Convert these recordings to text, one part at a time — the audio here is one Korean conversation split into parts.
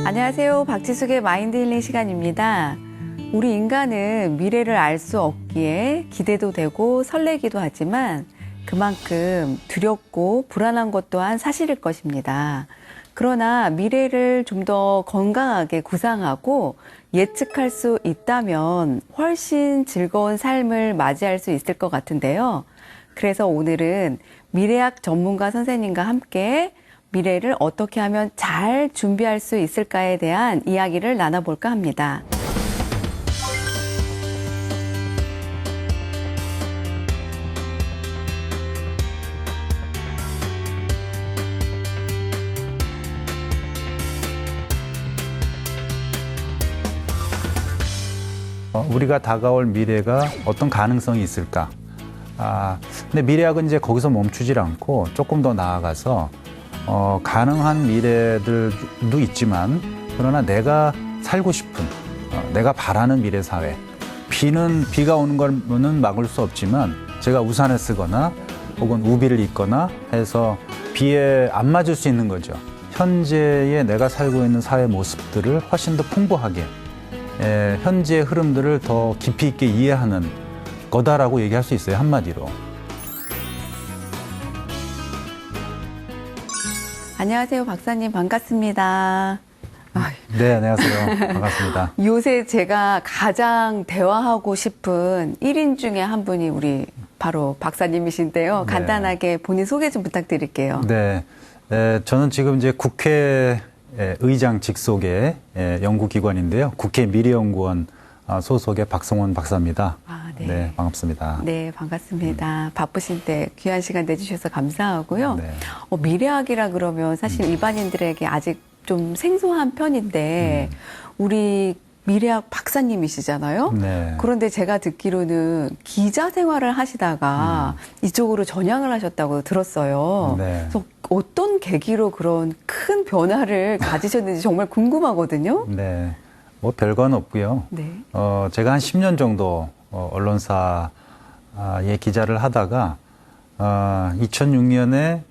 안녕하세요. 박지숙의 마인드 힐링 시간입니다. 우리 인간은 미래를 알 수 없기에 기대도 되고 설레기도 하지만 그만큼 두렵고 불안한 것 또한 사실일 것입니다. 그러나 미래를 좀 더 건강하게 구상하고 예측할 수 있다면 훨씬 즐거운 삶을 맞이할 수 있을 것 같은데요. 그래서 오늘은 미래학 전문가 선생님과 함께 미래를 어떻게 하면 잘 준비할 수 있을까에 대한 이야기를 나눠볼까 합니다. 우리가 다가올 미래가 어떤 가능성이 있을까? 근데 미래학은 이제 거기서 멈추질 않고 조금 더 나아가서 가능한 미래들도 있지만 그러나 내가 살고 싶은 내가 바라는 미래 사회. 비가 오는 거는 막을 수 없지만 제가 우산을 쓰거나 혹은 우비를 입거나 해서 비에 안 맞을 수 있는 거죠. 현재의 내가 살고 있는 사회 모습들을 훨씬 더 풍부하게 현재의 흐름들을 더 깊이 있게 이해하는 거다라고 얘기할 수 있어요, 한마디로. 안녕하세요, 박사님. 반갑습니다. 네, 안녕하세요. 반갑습니다. 요새 제가 가장 대화하고 싶은 1인 중에 한 분이 우리 바로 박사님이신데요. 네. 간단하게 본인 소개 좀 부탁드릴게요. 네, 저는 지금 이제 국회 의장 직속의 연구기관인데요. 국회 미래연구원 소속의 박성원 박사입니다. 네. 네, 반갑습니다. 네, 반갑습니다. 바쁘신데 귀한 시간 내주셔서 감사하고요. 네. 미래학이라 그러면 사실 일반인들에게 아직 좀 생소한 편인데 우리 미래학 박사님이시잖아요. 네. 그런데 제가 듣기로는 기자 생활을 하시다가 이쪽으로 전향을 하셨다고 들었어요. 네. 그래서 어떤 계기로 그런 큰 변화를 가지셨는지 정말 궁금하거든요. 네, 뭐 별건 없고요. 네. 제가 한 10년 정도 언론사의 기자를 하다가 2006년에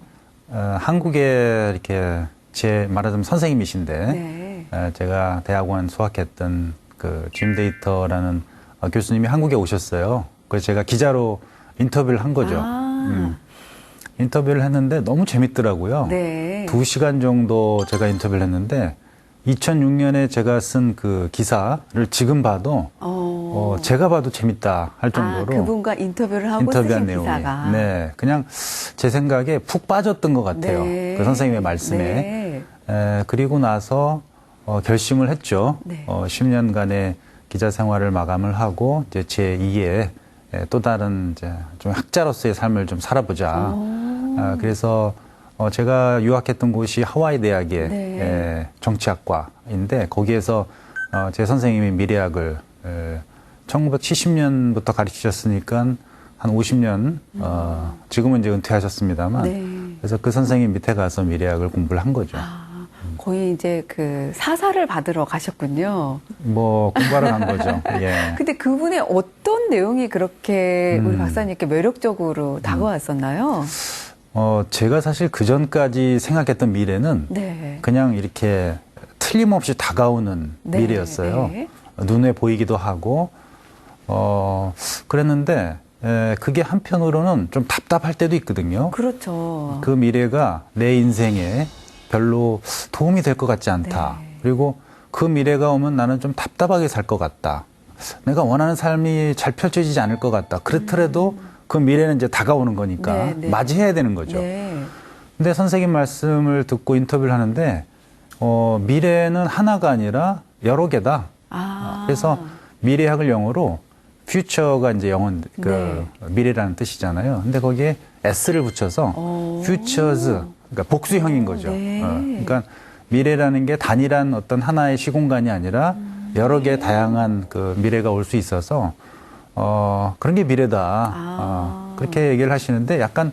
한국에 이렇게 제 말하자면 선생님이신데 네. 제가 대학원 수학했던 그 짐 데이터라는 교수님이 한국에 오셨어요. 그래서 제가 기자로 인터뷰를 한 거죠. 인터뷰를 했는데 너무 재밌더라고요. 네. 2시간 정도 제가 인터뷰를 했는데 2006년에 제가 쓴 그 기사를 지금 봐도 제가 봐도 재밌다 할 정도로 그분과 인터뷰를 하고 인터뷰한 쓰신 내용이 기사가. 네, 그냥 제 생각에 푹 빠졌던 것 같아요. 네. 그 선생님의 말씀에. 그리고 나서 결심을 했죠. 네. 10년간의 기자 생활을 마감을 하고 이제 제 2의 또 다른 이제 좀 학자로서의 삶을 좀 살아보자. 그래서 제가 유학했던 곳이 하와이 대학의 네. 정치학과인데 거기에서 제 선생님이 미래학을 1970년부터 가르치셨으니까 한 50년, 지금은 이제 은퇴하셨습니다만, 네. 그래서 그 선생님 밑에 가서 미래학을 공부를 한 거죠. 거의 이제 그 사사를 받으러 가셨군요. 뭐 공부하러 간 거죠. 예. 근데 그분의 어떤 내용이 그렇게 우리 박사님께 매력적으로 다가왔었나요? 제가 사실 그 전까지 생각했던 미래는 네. 그냥 이렇게 틀림없이 다가오는 네. 미래였어요. 네. 눈에 보이기도 하고, 그랬는데, 그게 한편으로는 좀 답답할 때도 있거든요. 그렇죠. 그 미래가 내 인생에 별로 도움이 될 것 같지 않다. 네. 그리고 그 미래가 오면 나는 좀 답답하게 살 것 같다. 내가 원하는 삶이 잘 펼쳐지지 않을 것 같다. 그렇더라도 그 미래는 이제 다가오는 거니까 네, 네. 맞이해야 되는 거죠. 네. 근데 선생님 말씀을 듣고 인터뷰를 하는데, 미래는 하나가 아니라 여러 개다. 그래서 미래학을 영어로 future가 이제 영어 네. 미래라는 뜻이잖아요. 근데 거기에 s를 붙여서 futures, 그러니까 복수형인 거죠. 네. 그러니까 미래라는 게 단일한 어떤 하나의 시공간이 아니라 여러 개의 다양한 그 미래가 올 수 있어서 그런 게 미래다. 그렇게 얘기를 하시는데 약간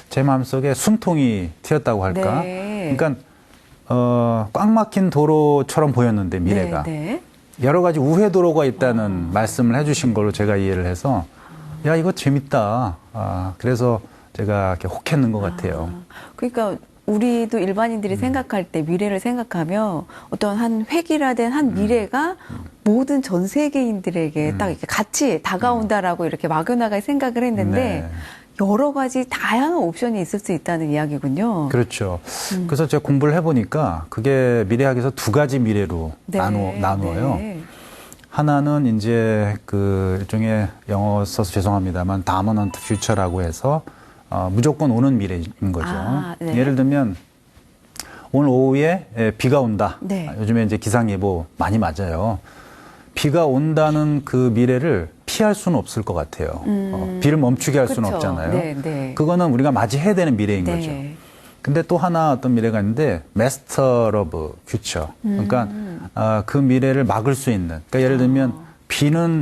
제 마음속에 숨통이 튀었다고 할까. 네. 그러니까 꽉 막힌 도로처럼 보였는데 미래가. 네. 네. 여러 가지 우회 도로가 있다는 말씀을 해주신 걸로 제가 이해를 해서 야 이거 재밌다. 그래서 제가 이렇게 혹했는 것 같아요. 그러니까 우리도 일반인들이 생각할 때 미래를 생각하면 어떤 한 획일화된 한 미래가 모든 전 세계인들에게 딱 이렇게 같이 다가온다라고 이렇게 막연하게 생각을 했는데 네. 여러 가지 다양한 옵션이 있을 수 있다는 이야기군요. 그렇죠. 그래서 제가 공부를 해보니까 그게 미래학에서 두 가지 미래로 네, 나누어요. 네. 하나는 이제 그 일종의 영어 써서 죄송합니다만 다머넌트 퓨처라고 해서 무조건 오는 미래인 거죠. 아, 네. 예를 들면 오늘 오후에 비가 온다. 네. 요즘에 이제 기상예보 많이 맞아요. 비가 온다는 그 미래를 피할 수는 없을 것 같아요. 비를 멈추게 할 수는 그쵸. 없잖아요. 네, 네. 그거는 우리가 맞이해야 되는 미래인 네. 거죠. 근데 또 하나 어떤 미래가 있는데 마스터 오브 퓨처. 그러니까 그 미래를 막을 수 있는. 그러니까 예를 들면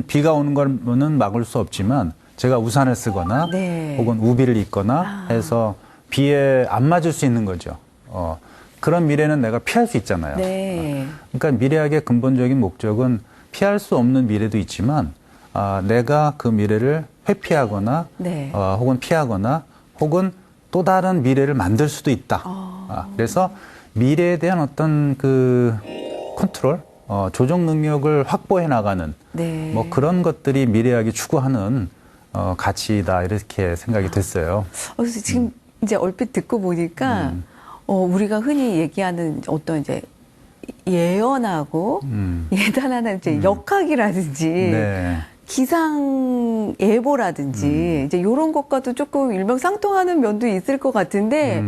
비가 오는 거는 막을 수 없지만 제가 우산을 쓰거나 네. 혹은 우비를 입거나 해서 비에 안 맞을 수 있는 거죠. 그런 미래는 내가 피할 수 있잖아요. 네. 그러니까 미래학의 근본적인 목적은 피할 수 없는 미래도 있지만 내가 그 미래를 회피하거나 네. 혹은 피하거나 혹은 또 다른 미래를 만들 수도 있다. 그래서 미래에 대한 어떤 그 컨트롤, 조정 능력을 확보해 나가는 네. 뭐 그런 것들이 미래학이 추구하는 가치다 이렇게 생각이 됐어요. 그래서 지금 이제 얼핏 듣고 보니까 우리가 흔히 얘기하는 어떤 이제 예언하고 예단하는 이제 역학이라든지 네. 기상 예보라든지 이제 이런 것과도 조금 일맥상통하는 면도 있을 것 같은데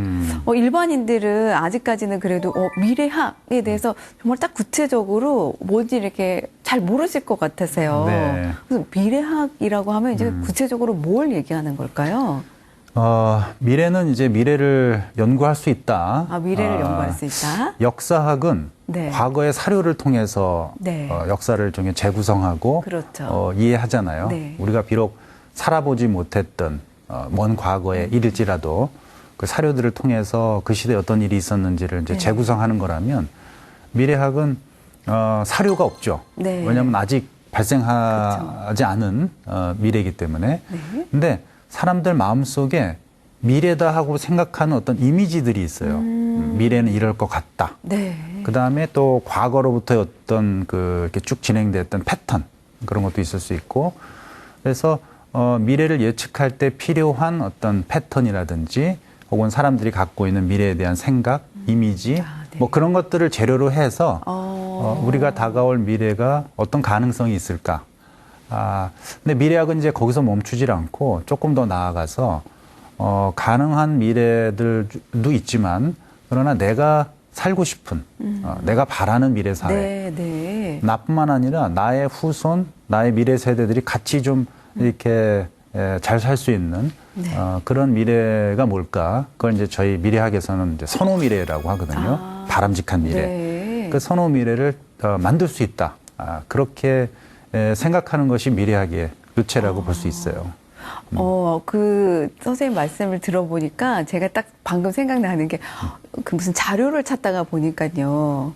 일반인들은 아직까지는 그래도 미래학에 대해서 정말 딱 구체적으로 뭔지 이렇게 잘 모르실 것 같아서요. 네. 그래서 미래학이라고 하면 이제 구체적으로 뭘 얘기하는 걸까요? 미래는 이제 미래를 연구할 수 있다. 미래를 연구할 수 있다. 역사학은 네. 과거의 사료를 통해서 네. 역사를 좀 재구성하고 그렇죠. 이해하잖아요. 네. 우리가 비록 살아보지 못했던 먼 과거의 일일지라도 그 사료들을 통해서 그 시대에 어떤 일이 있었는지를 이제 네. 재구성하는 거라면 미래학은 사료가 없죠. 네. 왜냐하면 아직 발생하지 않은 미래이기 때문에. 네. 근데 사람들 마음속에 미래다 하고 생각하는 어떤 이미지들이 있어요. 미래는 이럴 것 같다. 네. 그 다음에 또 과거로부터 어떤 이렇게 쭉 진행됐던 패턴 그런 것도 있을 수 있고 그래서 미래를 예측할 때 필요한 어떤 패턴이라든지 혹은 사람들이 갖고 있는 미래에 대한 생각, 이미지 네. 뭐 그런 것들을 재료로 해서 우리가 다가올 미래가 어떤 가능성이 있을까. 근데 미래학은 이제 거기서 멈추질 않고 조금 더 나아가서 가능한 미래들도 있지만 그러나 내가 살고 싶은 내가 바라는 미래 사회 네, 네. 나뿐만 아니라 나의 후손, 나의 미래 세대들이 같이 좀 이렇게 잘 살 수 있는 네. 그런 미래가 뭘까? 그걸 이제 저희 미래학에서는 이제 선호 미래라고 하거든요. 바람직한 미래. 네. 그 선호 미래를 만들 수 있다. 그렇게 생각하는 것이 미래학의 루체라고 볼 수 있어요. 그 선생님 말씀을 들어보니까 제가 딱 방금 생각나는 게 그 무슨 자료를 찾다가 보니까요.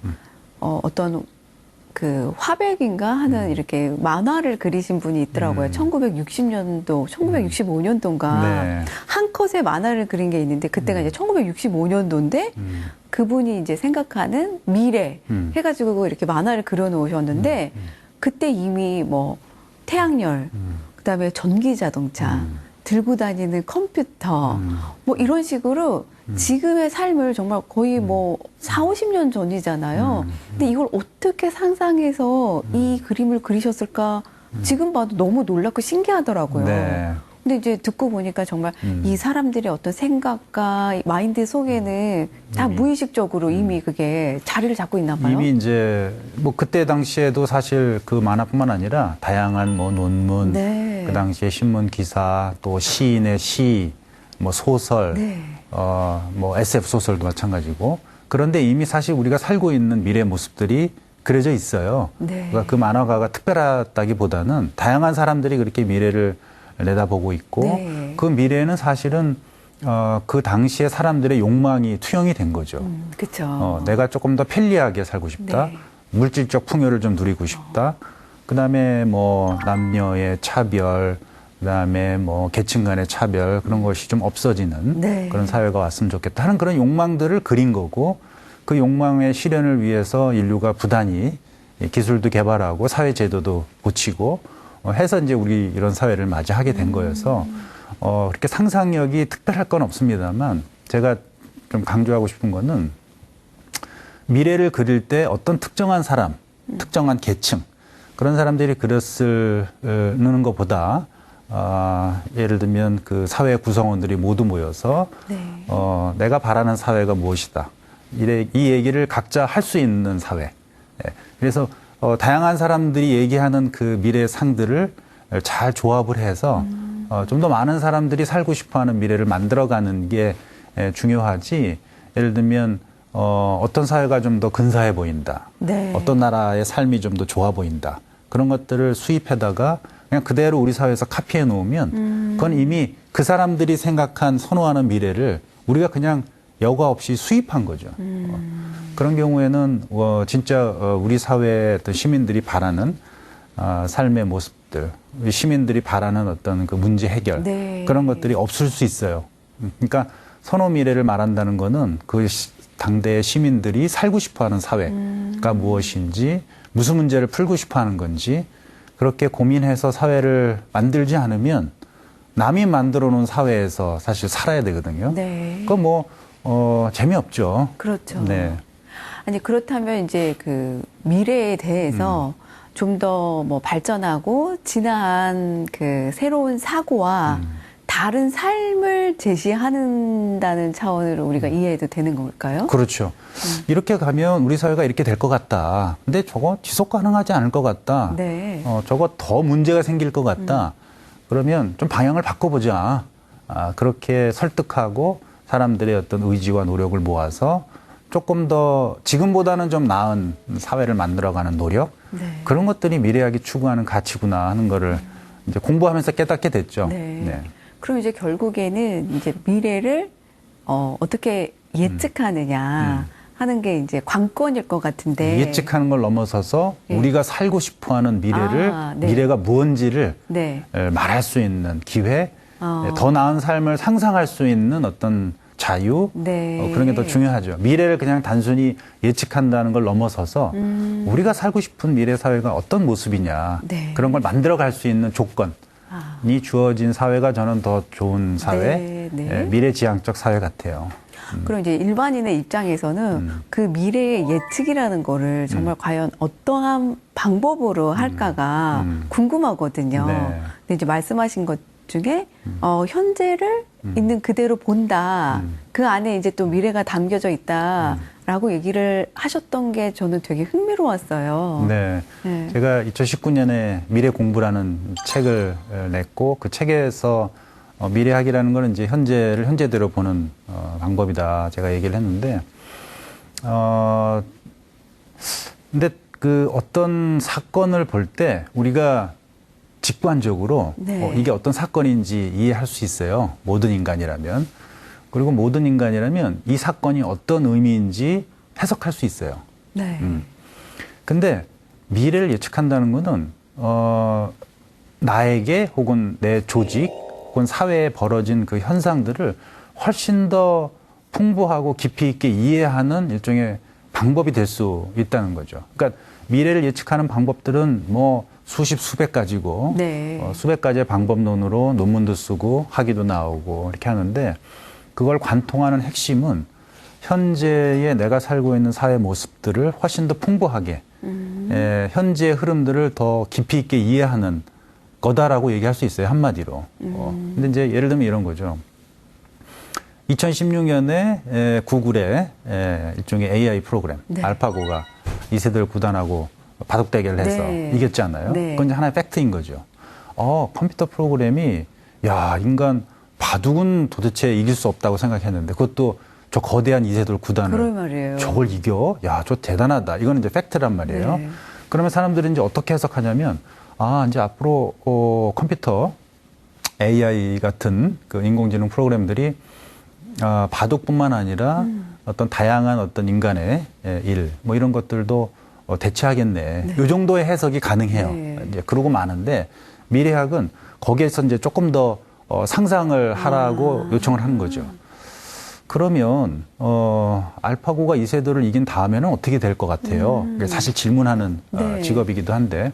어떤 그 화백인가 하는 이렇게 만화를 그리신 분이 있더라고요. 1960년도, 1965년도인가 네. 한 컷의 만화를 그린 게 있는데 그때가 이제 1965년도인데 그분이 이제 생각하는 미래 해가지고 이렇게 만화를 그려 놓으셨는데 그때 이미 뭐 태양열, 그다음에 전기 자동차, 들고 다니는 컴퓨터, 뭐 이런 식으로 지금의 삶을 정말 거의 뭐 4, 50년 전이잖아요. 근데 이걸 어떻게 상상해서 이 그림을 그리셨을까? 지금 봐도 너무 놀랍고 신기하더라고요. 네. 근데 이제 듣고 보니까 정말 이 사람들의 어떤 생각과 마인드 속에는 다 무의식적으로 이미 그게 자리를 잡고 있나 봐요. 이미 이제 뭐 그때 당시에도 사실 그 만화뿐만 아니라 다양한 뭐 논문, 네. 그 당시에 신문 기사, 또 시인의 시, 뭐 소설, 네. 뭐 SF 소설도 마찬가지고 그런데 이미 사실 우리가 살고 있는 미래 모습들이 그려져 있어요. 네. 그러니까 그 만화가가 특별하다기보다는 다양한 사람들이 그렇게 미래를 내다보고 있고 네. 그 미래는 사실은 그 당시에 사람들의 욕망이 투영이 된 거죠. 그렇죠. 내가 조금 더 편리하게 살고 싶다. 네. 물질적 풍요를 좀 누리고 싶다. 그다음에 뭐 남녀의 차별, 그다음에 뭐 계층 간의 차별 그런 것이 좀 없어지는 네. 그런 사회가 왔으면 좋겠다 하는 그런 욕망들을 그린 거고 그 욕망의 실현을 위해서 인류가 부단히 기술도 개발하고 사회 제도도 고치고 해서 이제 우리 이런 사회를 맞이하게 된 거여서 그렇게 상상력이 특별할 건 없습니다만 제가 좀 강조하고 싶은 거는 미래를 그릴 때 어떤 특정한 사람, 특정한 계층 그런 사람들이 그렸는 것보다 예를 들면 그 사회 구성원들이 모두 모여서 네. 내가 바라는 사회가 무엇이다. 이 얘기를 각자 할 수 있는 사회. 예. 그래서 다양한 사람들이 얘기하는 그 미래 상들을 잘 조합을 해서 좀 더 많은 사람들이 살고 싶어하는 미래를 만들어가는 게 중요하지. 예를 들면 어떤 사회가 좀 더 근사해 보인다. 네. 어떤 나라의 삶이 좀 더 좋아 보인다. 그런 것들을 수입해다가 그냥 그대로 우리 사회에서 카피해 놓으면 그건 이미 그 사람들이 생각한 선호하는 미래를 우리가 그냥 여과 없이 수입한 거죠. 그런 경우에는 진짜 우리 사회의 어떤 시민들이 바라는 삶의 모습들, 우리 시민들이 바라는 어떤 그 문제 해결 네. 그런 것들이 없을 수 있어요. 그러니까 선호 미래를 말한다는 거는 그 당대의 시민들이 살고 싶어하는 사회가 무엇인지 무슨 문제를 풀고 싶어하는 건지 그렇게 고민해서 사회를 만들지 않으면 남이 만들어 놓은 사회에서 사실 살아야 되거든요. 네. 그건 뭐 재미없죠. 그렇죠. 네. 아니 그렇다면 이제 그 미래에 대해서 좀 더 뭐 발전하고 진화한 그 새로운 사고와 다른 삶을 제시한다는 차원으로 우리가 이해해도 되는 걸까요? 그렇죠. 이렇게 가면 우리 사회가 이렇게 될 것 같다. 근데 저거 지속 가능하지 않을 것 같다. 네. 저거 더 문제가 생길 것 같다. 그러면 좀 방향을 바꿔보자. 그렇게 설득하고 사람들의 어떤 의지와 노력을 모아서 조금 더 지금보다는 좀 나은 사회를 만들어가는 노력 네. 그런 것들이 미래학이 추구하는 가치구나 하는 거를 이제 공부하면서 깨닫게 됐죠. 네. 그럼 이제 결국에는 이제 미래를 어떻게 예측하느냐 하는 게 이제 관건일 것 같은데 예측하는 걸 넘어서서 네. 우리가 살고 싶어하는 미래를 네. 미래가 무언지를 네. 말할 수 있는 기회, 더 나은 삶을 상상할 수 있는 어떤 자유 네. 그런 게 더 중요하죠. 미래를 그냥 단순히 예측한다는 걸 넘어서서 우리가 살고 싶은 미래 사회가 어떤 모습이냐 네. 그런 걸 만들어갈 수 있는 조건이 주어진 사회가 저는 더 좋은 사회, 네. 미래지향적 사회 같아요. 그럼 이제 일반인의 입장에서는 그 미래의 예측이라는 거를 정말 과연 어떠한 방법으로 할까가 궁금하거든요. 네. 근데 이제 말씀하신 것 중에 현재를 있는 그대로 본다. 그 안에 이제 또 미래가 담겨져 있다라고 얘기를 하셨던 게 저는 되게 흥미로웠어요. 네. 네. 제가 2019년에 미래 공부라는 책을 냈고 그 책에서 미래학이라는 거는 이제 현재를 현재대로 보는 방법이다. 제가 얘기를 했는데, 근데 그 어떤 사건을 볼 때 우리가 직관적으로 네. 이게 어떤 사건인지 이해할 수 있어요. 모든 인간이라면. 그리고 모든 인간이라면 이 사건이 어떤 의미인지 해석할 수 있어요. 네. 근데 미래를 예측한다는 거는 나에게 혹은 내 조직 혹은 사회에 벌어진 그 현상들을 훨씬 더 풍부하고 깊이 있게 이해하는 일종의 방법이 될 수 있다는 거죠. 그러니까 미래를 예측하는 방법들은 뭐 수십 수백 가지고 네. 수백 가지의 방법론으로 논문도 쓰고 학위도 나오고 이렇게 하는데 그걸 관통하는 핵심은 현재의 내가 살고 있는 사회 모습들을 훨씬 더 풍부하게 현재의 흐름들을 더 깊이 있게 이해하는 거다라고 얘기할 수 있어요. 한마디로. 근데 이제 예를 들면 이런 거죠. 2016년에 구글의 일종의 AI 프로그램 네. 알파고가 이세돌 구단하고 바둑 대결을 해서 네. 이겼잖아요. 네. 그건 이제 하나의 팩트인 거죠. 컴퓨터 프로그램이 야 인간 바둑은 도대체 이길 수 없다고 생각했는데 그것도 저 거대한 이세돌 구단을 그럴 말이에요. 저걸 이겨? 야, 저 대단하다. 이거는 이제 팩트란 말이에요. 네. 그러면 사람들은 이제 어떻게 해석하냐면 이제 앞으로 컴퓨터 AI 같은 그 인공지능 프로그램들이 바둑뿐만 아니라 어떤 다양한 어떤 인간의 일, 뭐 이런 것들도 대체하겠네. 네. 이 정도의 해석이 가능해요. 네. 이제 그러고 마는데 미래학은 거기에서 이제 조금 더 상상을 하라고 요청을 하는 거죠. 그러면 알파고가 이세돌을 이긴 다음에는 어떻게 될 것 같아요? 그게 사실 질문하는 네. 직업이기도 한데,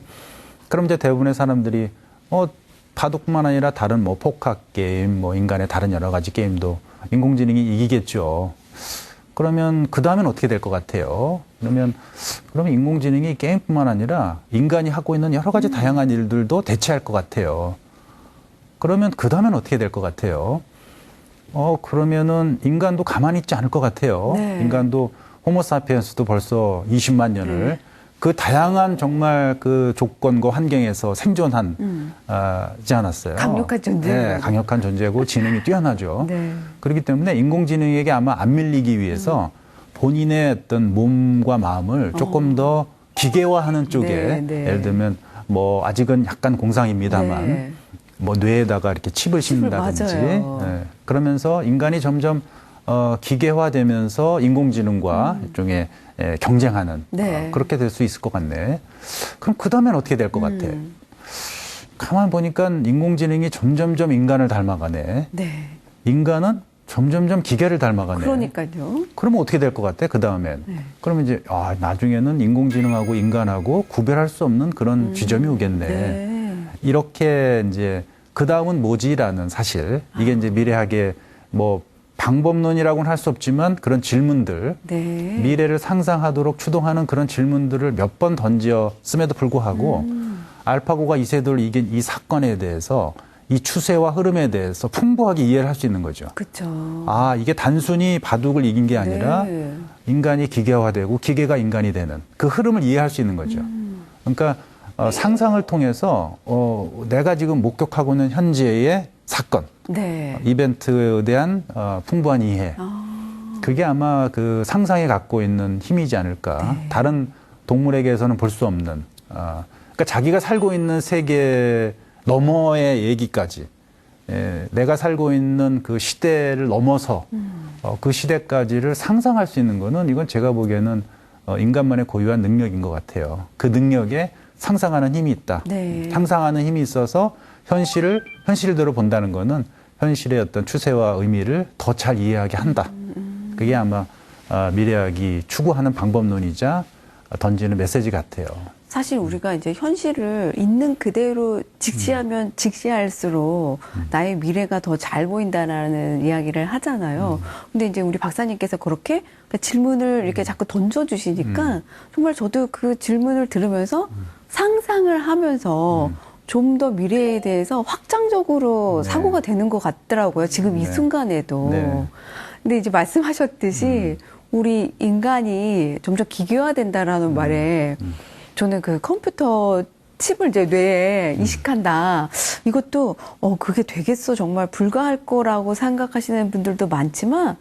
그럼 이제 대부분의 사람들이 바둑뿐만 아니라 다른 뭐 포카 게임, 뭐 인간의 다른 여러 가지 게임도 인공지능이 이기겠죠. 그러면 그 다음엔 어떻게 될 것 같아요? 그러면 인공지능이 게임뿐만 아니라 인간이 하고 있는 여러 가지 다양한 일들도 대체할 것 같아요. 그러면 그 다음엔 어떻게 될 것 같아요? 그러면은 인간도 가만히 있지 않을 것 같아요. 네. 인간도 호모사피엔스도 벌써 20만 년을 그 다양한 정말 그 조건과 환경에서 생존하지 않았어요. 강력한 존재. 네, 강력한 존재고 지능이 뛰어나죠. 네. 그렇기 때문에 인공지능에게 아마 안 밀리기 위해서 본인의 어떤 몸과 마음을 조금 더 기계화하는 쪽에 네, 네. 예를 들면 뭐 아직은 약간 공상입니다만 네. 뭐 뇌에다가 이렇게 칩을 심는다든지 맞아요. 예, 그러면서 인간이 점점 기계화되면서 인공지능과 일종의 경쟁하는 네. 그렇게 될 수 있을 것 같네. 그럼 그 다음엔 어떻게 될 것 같아? 가만 보니까 인공지능이 점점점 인간을 닮아가네. 네. 인간은 점점점 기계를 닮아가네. 그러니까요. 그러면 어떻게 될 것 같아? 그 다음엔. 네. 그러면 이제 나중에는 인공지능하고 인간하고 구별할 수 없는 그런 지점이 오겠네. 네. 이렇게 이제 그 다음은 뭐지라는 사실 이게 이제 미래학의 뭐 방법론이라고는 할 수 없지만 그런 질문들 네. 미래를 상상하도록 추동하는 그런 질문들을 몇 번 던졌음에도 불구하고 알파고가 이세돌을 이긴 이 사건에 대해서 이 추세와 흐름에 대해서 풍부하게 이해를 할 수 있는 거죠. 그렇죠. 이게 단순히 바둑을 이긴 게 아니라 네. 인간이 기계화되고 기계가 인간이 되는 그 흐름을 이해할 수 있는 거죠. 그러니까 상상을 통해서 내가 지금 목격하고 있는 현재의 사건, 네. 이벤트에 대한 풍부한 이해. 그게 아마 그 상상이 갖고 있는 힘이지 않을까. 네. 다른 동물에게서는 볼 수 없는. 그러니까 자기가 살고 있는 세계 너머의 얘기까지. 내가 살고 있는 그 시대를 넘어서 그 시대까지를 상상할 수 있는 거는 이건 제가 보기에는 인간만의 고유한 능력인 것 같아요. 그 능력에 상상하는 힘이 있다. 네. 상상하는 힘이 있어서 현실대로 본다는 거는 현실의 어떤 추세와 의미를 더 잘 이해하게 한다. 그게 아마 미래학이 추구하는 방법론이자 던지는 메시지 같아요. 사실 우리가 이제 현실을 있는 그대로 직시하면 직시할수록 나의 미래가 더 잘 보인다라는 이야기를 하잖아요. 근데 이제 우리 박사님께서 그렇게 질문을 이렇게 자꾸 던져주시니까 정말 저도 그 질문을 들으면서 상상을 하면서 좀 더 미래에 대해서 확장적으로 네. 사고가 되는 것 같더라고요. 지금 이 네. 순간에도. 네. 근데 이제 말씀하셨듯이 우리 인간이 점점 기계화된다라는 말에 저는 그 컴퓨터 칩을 이제 뇌에 이식한다. 이것도 그게 되겠어 정말 불가할 거라고 생각하시는 분들도 많지만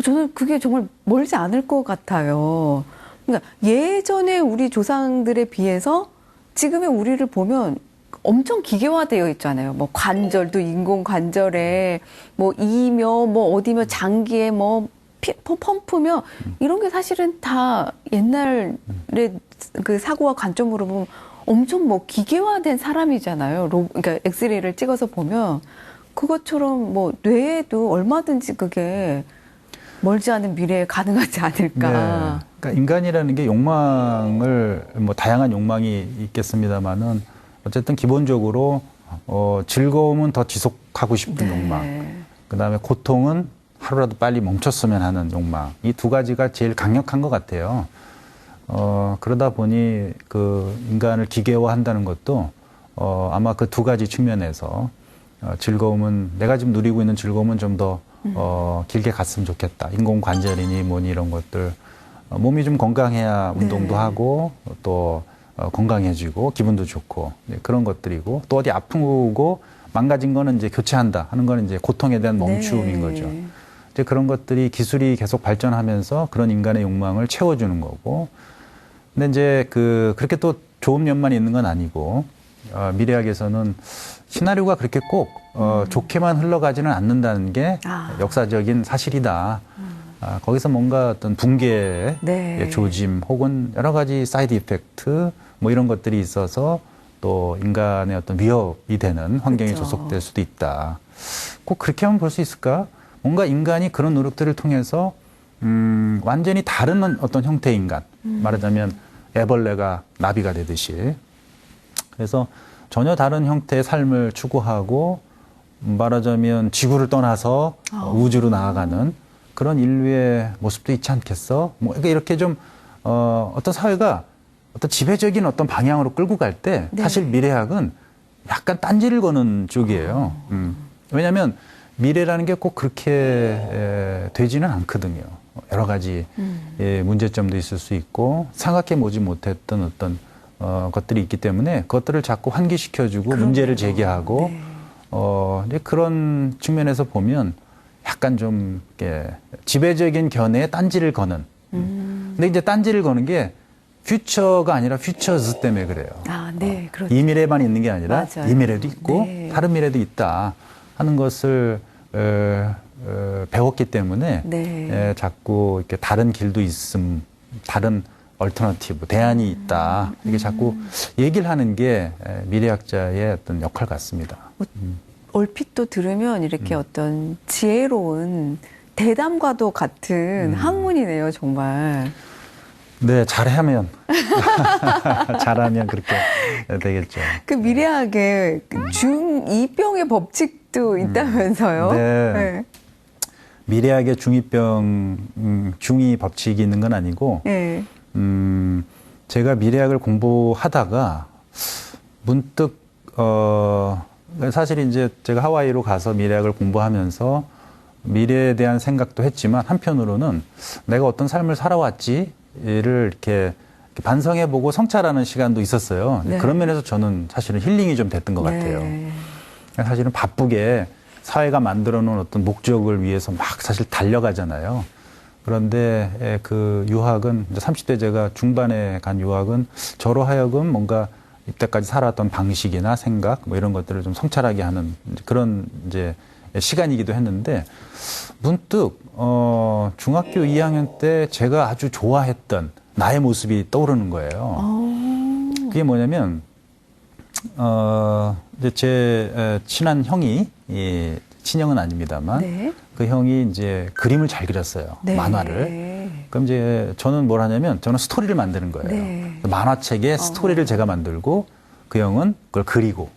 저는 그게 정말 멀지 않을 것 같아요. 그러니까 예전에 우리 조상들에 비해서 지금의 우리를 보면 엄청 기계화되어 있잖아요. 뭐 관절도 인공 관절에 뭐 이며 뭐 어디며 장기에 뭐 펌프며 이런 게 사실은 다 옛날에 그 사고와 관점으로 보면 엄청 뭐 기계화된 사람이잖아요. 그러니까 엑스레이를 찍어서 보면 그것처럼 뭐 뇌에도 얼마든지 그게 멀지 않은 미래에 가능하지 않을까. 네. 그러니까 인간이라는 게 욕망을 뭐 다양한 욕망이 있겠습니다만은 어쨌든 기본적으로 즐거움은 더 지속하고 싶은 네. 욕망. 그다음에 고통은 하루라도 빨리 멈췄으면 하는 욕망. 이 두 가지가 제일 강력한 것 같아요. 그러다 보니 그 인간을 기계화한다는 것도 아마 그 두 가지 측면에서 즐거움은 내가 지금 누리고 있는 즐거움은 좀 더 길게 갔으면 좋겠다. 인공관절이니 뭐니 이런 것들 몸이 좀 건강해야 운동도 네. 하고 또 건강해지고 기분도 좋고 그런 것들이고 또 어디 아프고 망가진 거는 이제 교체한다 하는 거는 이제 고통에 대한 멈춤인 네. 거죠. 이제 그런 것들이 기술이 계속 발전하면서 그런 인간의 욕망을 채워주는 거고. 근데 이제 그렇게 또 좋은 면만 있는 건 아니고 미래학에서는 시나리오가 그렇게 꼭 좋게만 흘러가지는 않는다는 게 역사적인 사실이다. 거기서 뭔가 어떤 붕괴의 네. 조짐 혹은 여러 가지 사이드 이펙트 뭐 이런 것들이 있어서 또 인간의 어떤 위협이 되는 환경에 그렇죠. 조속될 수도 있다. 꼭 그렇게만 볼 수 있을까? 뭔가 인간이 그런 노력들을 통해서 완전히 다른 어떤 형태의 인간, 말하자면 애벌레가 나비가 되듯이, 그래서 전혀 다른 형태의 삶을 추구하고 말하자면 지구를 떠나서 우주로 나아가는 그런 인류의 모습도 있지 않겠어? 뭐 이렇게 좀 어떤 사회가 어떤 지배적인 어떤 방향으로 끌고 갈 때 네. 사실 미래학은 약간 딴지를 거는 쪽이에요. 왜냐하면 미래라는 게 꼭 그렇게 되지는 않거든요. 여러 가지 문제점도 있을 수 있고 생각해 보지 못했던 어떤 것들이 있기 때문에 그것들을 자꾸 환기시켜주고 그러네요. 문제를 제기하고 네. 근데 그런 측면에서 보면 약간 좀 이렇게 지배적인 견해에 딴지를 거는. 근데 이제 딴지를 거는 게 퓨처가 아니라 퓨처즈 때문에 그래요. 아, 네, 그렇죠. 이 미래만 있는 게 아니라 맞아요. 이 미래도 있고 네. 다른 미래도 있다 하는 것을 배웠기 때문에 네. 자꾸 이렇게 다른 길도 있음, 다른 얼터너티브, 대안이 있다. 이게 자꾸 얘기를 하는 게 미래학자의 어떤 역할 같습니다. 얼핏 또 들으면 이렇게 어떤 지혜로운 대담과도 같은 학문이네요, 정말. 네, 잘하면 잘하면 그렇게 되겠죠. 그 미래학에 그 중2병의 법칙도 있다면서요? 네. 미래학의 중2병, 중2 법칙이 있는 건 아니고, 네. 제가 미래학을 공부하다가 문득, 사실 이제 제가 하와이로 가서 미래학을 공부하면서 미래에 대한 생각도 했지만 한편으로는 내가 어떤 삶을 살아왔지를 이렇게 반성해보고 성찰하는 시간도 있었어요. 네. 그런 면에서 저는 사실은 힐링이 좀 됐던 것 같아요. 네. 사실은 바쁘게 사회가 만들어 놓은 어떤 목적을 위해서 막 사실 달려가잖아요. 그런데 그 유학은 이제 30대 제가 중반에 간 유학은 저로 하여금 뭔가 이때까지 살았던 방식이나 생각 뭐 이런 것들을 좀 성찰하게 하는 그런 이제 시간이기도 했는데 문득 중학교 2학년 때 제가 아주 좋아했던 나의 모습이 떠오르는 거예요. 그게 뭐냐면 이제 제 친한 형이 친형은 아닙니다만 네. 그 형이 이제 그림을 잘 그렸어요. 네. 만화를. 그럼 이제 저는 뭘 하냐면 저는 스토리를 만드는 거예요. 네. 만화책에 스토리를 제가 만들고 그 형은 그걸 그리고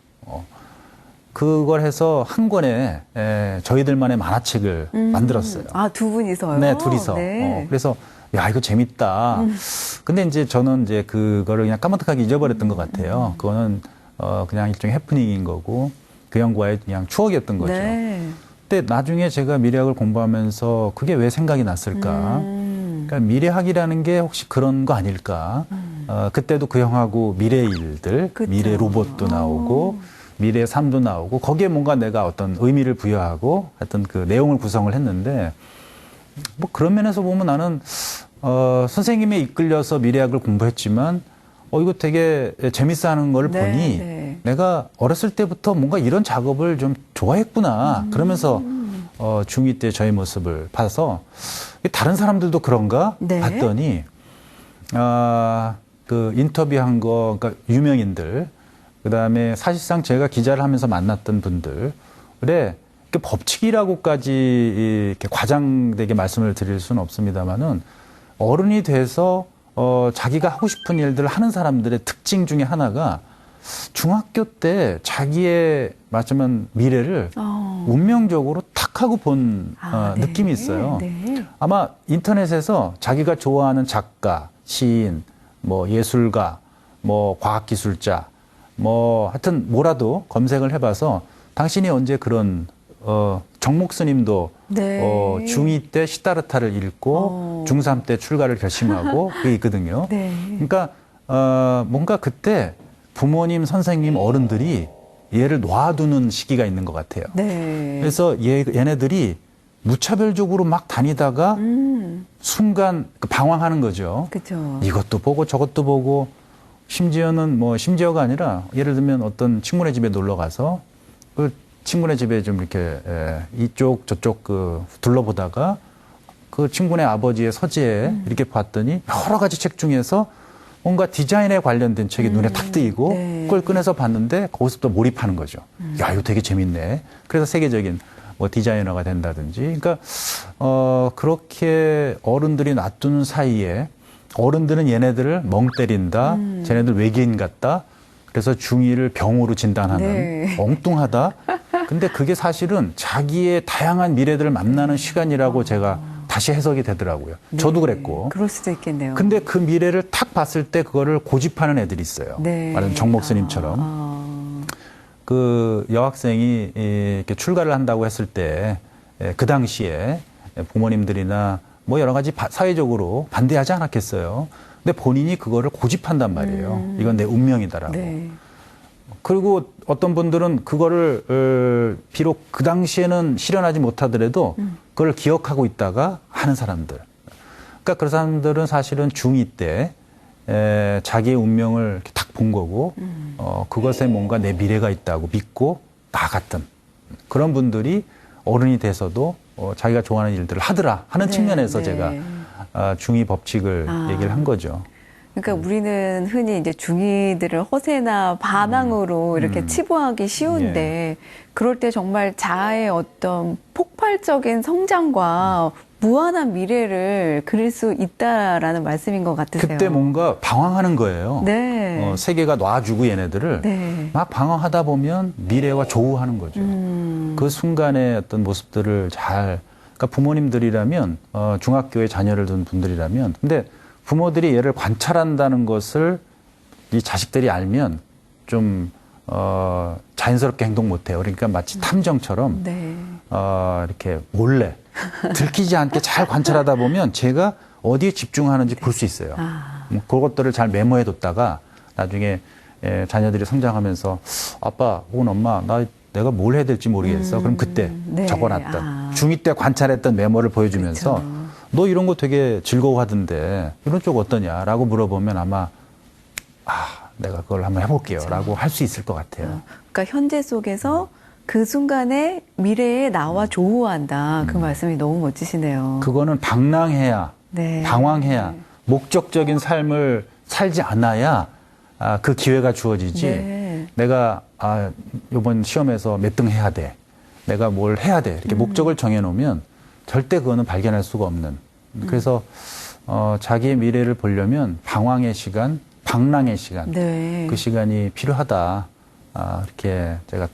그걸 해서 한 권에 저희들만의 만화책을 만들었어요. 아, 두 분이서요? 네, 둘이서. 네. 그래서 야 이거 재밌다. 근데 이제 저는 이제 그거를 그냥 까마득하게 잊어버렸던 것 같아요. 그거는 그냥 일종의 해프닝인 거고 그 형과의 그냥 추억이었던 거죠. 네. 근데 나중에 제가 미래학을 공부하면서 그게 왜 생각이 났을까? 그러니까 미래학이라는 게 혹시 그런 거 아닐까? 그때도 그 형하고 미래 일들, 그쵸. 미래 로봇도 나오고 미래의 삶도 나오고 거기에 뭔가 내가 어떤 의미를 부여하고 하여튼 그 내용을 구성을 했는데 뭐 그런 면에서 보면 나는 선생님에 이끌려서 미래학을 공부했지만 이거 되게 재밌어하는 걸 네, 보니 네. 내가 어렸을 때부터 뭔가 이런 작업을 좀 좋아했구나. 그러면서 중2 때 저의 모습을 봐서 다른 사람들도 그런가 네. 봤더니 그 인터뷰한 거 그러니까 유명인들 그다음에 사실상 제가 기자를 하면서 만났던 분들의 법칙이라고까지 이렇게 과장되게 말씀을 드릴 수는 없습니다만은 어른이 돼서 자기가 하고 싶은 일들을 하는 사람들의 특징 중에 하나가 중학교 때 자기의 말하자면 미래를 운명적으로 탁 하고 본 네. 느낌이 있어요. 네. 아마 인터넷에서 자기가 좋아하는 작가, 시인, 뭐 예술가, 뭐 과학기술자, 뭐 하여튼 뭐라도 검색을 해봐서 당신이 언제 그런 정목 스님도 네. 중2 때 시다르타를 읽고 중3 때 출가를 결심하고 그게 있거든요. 네. 그러니까 뭔가 그때 부모님, 선생님, 어른들이 얘를 놔두는 시기가 있는 것 같아요. 네. 그래서 얘네들이 무차별적으로 막 다니다가 순간 방황하는 거죠. 그죠. 이것도 보고 저것도 보고 심지어는 뭐 심지어가 아니라 예를 들면 어떤 친구네 집에 놀러 가서 그 친구네 집에 좀 이렇게 이쪽 저쪽 그 둘러보다가 그 친구네 아버지의 서재에 이렇게 봤더니 여러 가지 책 중에서 뭔가 디자인에 관련된 책이 눈에 탁 띄고 네. 그걸 꺼내서 봤는데 거기서부터 몰입하는 거죠. 야, 이거 되게 재밌네. 그래서 세계적인 뭐 디자이너가 된다든지. 그러니까 그렇게 어른들이 놔두는 사이에 어른들은 얘네들을 멍 때린다. 쟤네들 외계인 같다. 그래서 중2를 병으로 진단하는 네. 엉뚱하다. 근데 그게 사실은 자기의 다양한 미래들을 만나는 시간이라고 제가 다시 해석이 되더라고요. 저도 그랬고. 그럴 수도 있겠네요. 근데 그 미래를 탁 봤을 때 그거를 고집하는 애들이 있어요. 네. 말하자면 정 목사님처럼. 그 여학생이 이렇게 출가를 한다고 했을 때 그 당시에 부모님들이나 뭐 여러 가지 사회적으로 반대하지 않았겠어요. 근데 본인이 그거를 고집한단 말이에요. 이건 내 운명이다라고. 네. 그리고 어떤 분들은 그거를 비록 그 당시에는 실현하지 못하더라도 그걸 기억하고 있다가 하는 사람들. 그러니까 그런 사람들은 사실은 중2 때 자기의 운명을 딱 본 거고 그것에 뭔가 내 미래가 있다고 믿고 나아갔던 그런 분들이 어른이 돼서도 자기가 좋아하는 일들을 하더라 하는 네, 측면에서 네. 제가 중2 법칙을 얘기를 한 거죠. 그러니까 우리는 흔히 이제 중이들을 허세나 반항으로 이렇게 치부하기 쉬운데 그럴 때 정말 자아의 어떤 폭발적인 성장과 무한한 미래를 그릴 수 있다라는 말씀인 것 같으세요. 그때 뭔가 방황하는 거예요. 네. 세계가 놔주고 얘네들을 네. 막 방황하다 보면 미래와 조우하는 거죠. 그 순간의 어떤 모습들을 그러니까 부모님들이라면 중학교에 자녀를 둔 분들이라면 근데 부모들이 얘를 관찰한다는 것을 이 자식들이 알면 좀 자연스럽게 행동 못해요. 그러니까 마치 탐정처럼 네. 이렇게 몰래 들키지 않게 잘 관찰하다 보면 제가 어디에 집중하는지 볼 수 있어요. 그것들을 잘 메모해뒀다가 나중에 자녀들이 성장하면서 아빠 혹은 엄마 내가 뭘 해야 될지 모르겠어. 그럼 그때 네. 적어놨던 중2 때 관찰했던 메모를 보여주면서 그렇죠. 너 이런 거 되게 즐거워하던데 이런 쪽 어떠냐라고 물어보면 아마 내가 그걸 한번 해볼게요라고 할 수 있을 것 같아요. 그러니까 현재 속에서 그 순간에 미래에 나와 조우한다. 그 말씀이 너무 멋지시네요. 그거는 방랑해야, 네. 방황해야, 네. 목적적인 삶을 살지 않아야 그 기회가 주어지지. 네. 내가 이번 시험에서 몇 등 해야 돼. 내가 뭘 해야 돼. 이렇게 목적을 정해놓으면 절대 그거는 발견할 수가 없는. 그래서 자기의 미래를 보려면 방황의 시간, 방랑의 시간, 네. 그 시간이 필요하다. 이렇게 제가